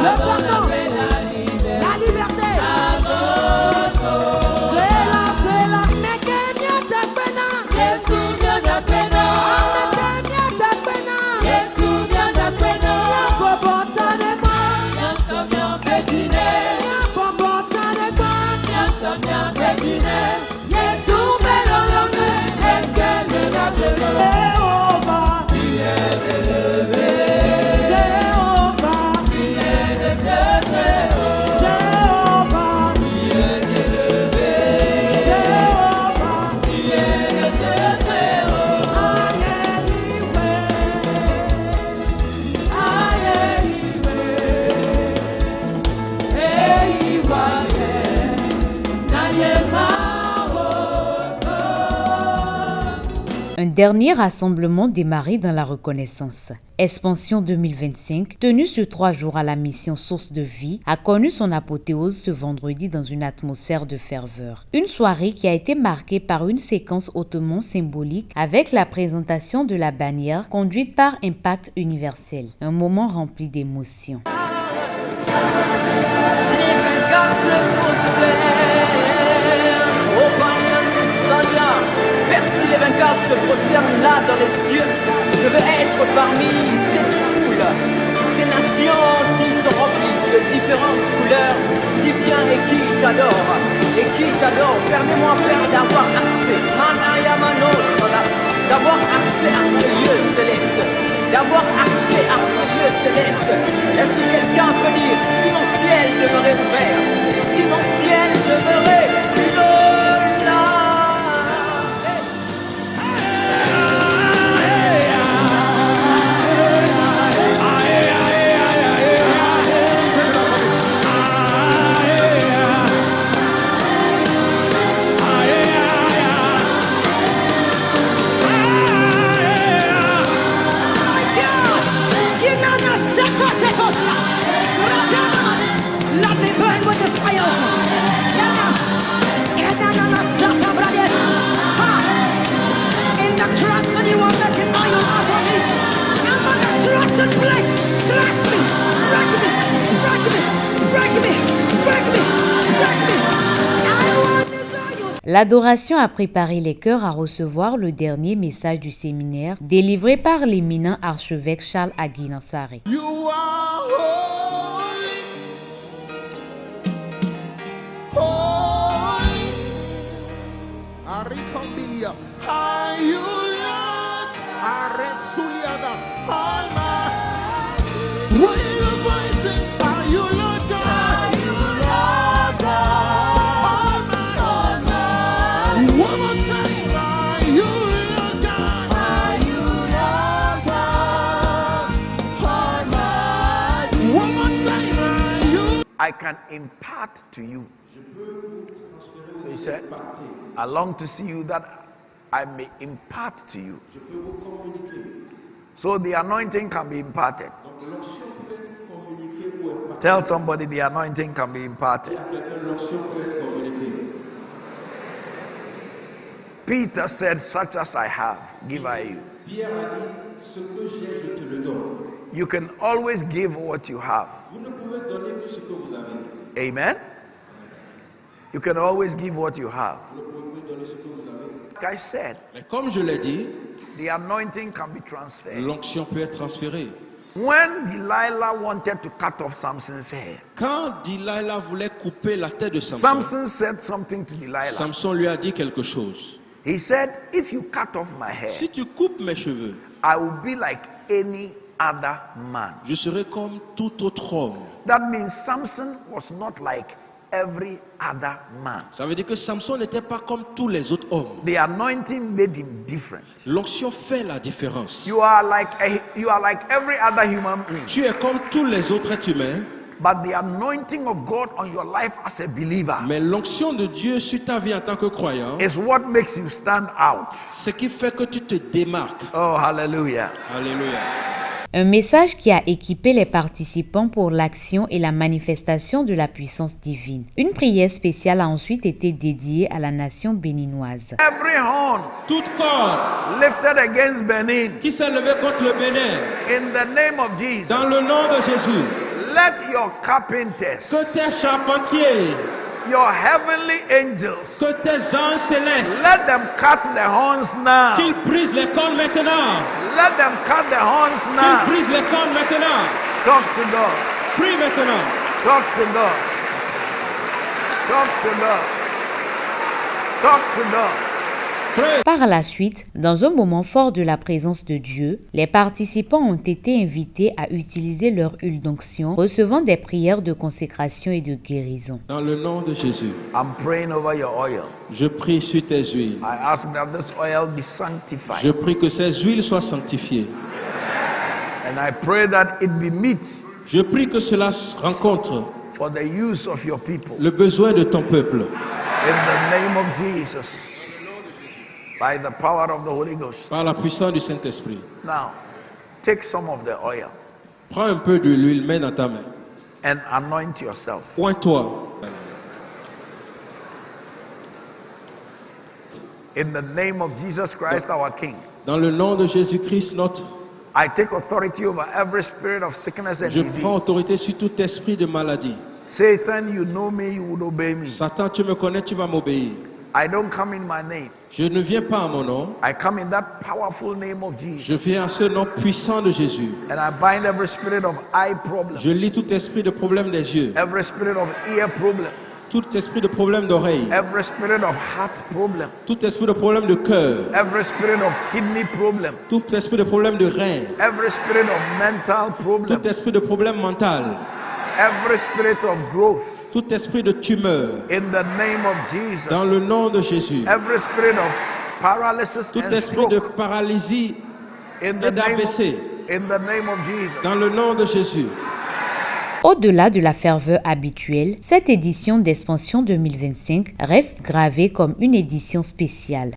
Le pardon. La liberté. C'est la Nekemia Tapena. Yesu Miadapena. Nekemia Tapena. Yesu Miadapena. Yabobota de moi. Yansomia Bedine. Yabobota de moi. Yansomia Bedine. Yesu Melolome. Enzele Rabelo. Jéhovah. Tu es élevé. Jéhovah. Tu es éternel. Jéhovah. Tu es élevé. Jéhovah. Tu es éternel. Un dernier rassemblement démarré dans la reconnaissance. Expansion 2025, tenue sur 3 jours à la mission Source de Vie, a connu son apothéose ce vendredi dans une atmosphère de ferveur. Une soirée qui a été marquée par une séquence hautement symbolique avec la présentation de la bannière conduite par Impact Universel. Un moment rempli d'émotions. Merci les vainqueurs se prosternent là dans les cieux. Je veux être parmi cette foule, ces nations qui sont remplies de différentes couleurs, qui vient et qui t'adore. Et qui t'adore. Permets-moi, Père, d'avoir accès, d'avoir accès à ce lieu céleste. D'avoir accès à ce lieu céleste. Est-ce que quelqu'un peut dire, si mon ciel demeurait ouvert, si mon ciel demeurait L'adoration a préparé les cœurs à recevoir le dernier message du séminaire délivré par l'éminent archevêque Charles Aguinassare. You are holy, holy. Arikambilia, are you Lord? Aretsuliada, Almighty. What are your voices? Are you Lord God? Are you Lord God? Almighty. One more time, are you Lord God? Are you Lord God? Almighty. One more time, are you? I can impart to you. So he said, I long to see you that I may impart to you. So the anointing can be imparted. Tell somebody the anointing can be imparted. Peter said, such as I have, give I you. You can always give what you have. Amen. You can always give what you have. Like I said, Mais comme je l'ai dit, the anointing can be transferred. l'onction peut être transférée. When Delilah wanted to cut off Samson's hair, Quand Delilah voulait couper la tête de Samson, Samson said something to Delilah. Samson lui a dit quelque chose. He said, if you cut off my hair, Si tu coupes mes cheveux, I will be like any other man. je serai comme tout autre homme. That means Samson was not like every other man. Ça veut dire que Samson n'était pas comme tous les autres hommes. The anointing made him different. L'onction fait la différence. You are like every other human being. Tu es comme tous les autres êtres humains, But the anointing of God on your life as a believer mais l'onction de Dieu sur ta vie en tant que croyant, is what makes you stand out. ce qui fait que tu te démarques. Oh, hallelujah. Alléluia. Un message qui a équipé les participants pour l'action et la manifestation de la puissance divine. Une prière spéciale a ensuite été dédiée à la nation béninoise. Every horn Toute corde lifted against Benin qui s'est levée contre le Bénin, in the name of Jesus. dans le nom de Jésus, Let your carpenters, Que tes charpentiers, your heavenly angels, que tes anges célestes, let them cut the horns now. qu'ils brisent les cornes maintenant. Let them cut the horns Qu'ils now. brisent les cornes maintenant. Talk to God. Prie maintenant. Talk to God. Talk to God. Talk to God. Prie. Par la suite, dans un moment fort de la présence de Dieu, les participants ont été invités à utiliser leur huile d'onction, recevant des prières de consécration et de guérison. Dans le nom de Jésus, I'm praying over your oil. je prie sur tes huiles. I ask that this oil be Je sanctified. prie que ces huiles soient sanctifiées. And I pray that it be meet Je prie que cela rencontre for the use of your people. le besoin de ton peuple. In the name of Jesus. By the power of the Holy Ghost. Par la puissance du Saint-Esprit. Now, take some of the oil Prends un peu de l'huile, mets dans ta main. and anoint yourself. Oins-toi. In the name of Jesus Christ, our King. Dans le nom de Jésus-Christ, notre... I take authority over every spirit of sickness and Je disease. prends autorité sur tout esprit de maladie. Satan, you know me, you would obey me. Satan, tu me connais, tu vas m'obéir. I don't come in my name. Je ne viens pas en mon nom. I come in that powerful name of Jesus. Je viens en ce nom puissant de Jésus. And I bind every spirit of eye problem, Je lis tout esprit de problème des yeux. every spirit of ear problem, Tout esprit de problème d'oreille. every spirit of heart problem, Tout esprit de problème de cœur. every spirit of kidney problem, Tout esprit de problème de rein. every spirit of mental problem, Tout esprit de problème mental. every spirit of growth. Tout esprit de tumeur. In the name of Dans Jesus. le nom de Jésus. Every spirit of paralysis Tout and esprit de stroke. paralysie In et the name d'AVC. in the name of Jesus. Dans le nom de Jésus. Au-delà de la ferveur habituelle, cette édition d'Expansion 2025 reste gravée comme une édition spéciale.